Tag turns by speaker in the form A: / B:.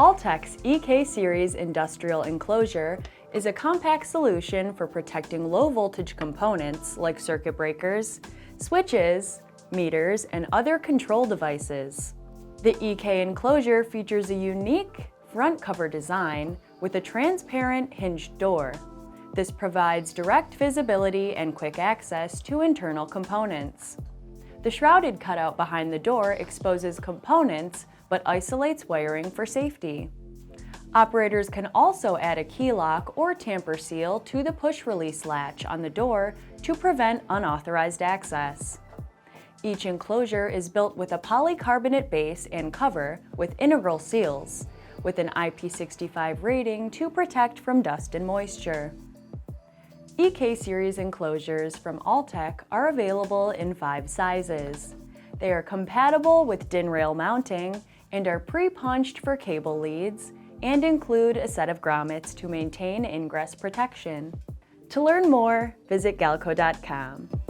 A: Altech's EK Series Industrial Enclosure is a compact solution for protecting low-voltage components like circuit breakers, switches, meters, and other control devices. The EK Enclosure features a unique front cover design with a transparent hinged door. This provides direct visibility and quick access to internal components. The shrouded cutout behind the door exposes components but isolates wiring for safety. Operators can also add a key lock or tamper seal to the push-release latch on the door to prevent unauthorized access. Each enclosure is built with a polycarbonate base and cover with integral seals, with an IP65 rating to protect from dust and moisture. EK Series enclosures from Altech are available in 5 sizes. They are compatible with DIN rail mounting and are pre-punched for cable leads and include a set of grommets to maintain ingress protection. To learn more, visit galco.com.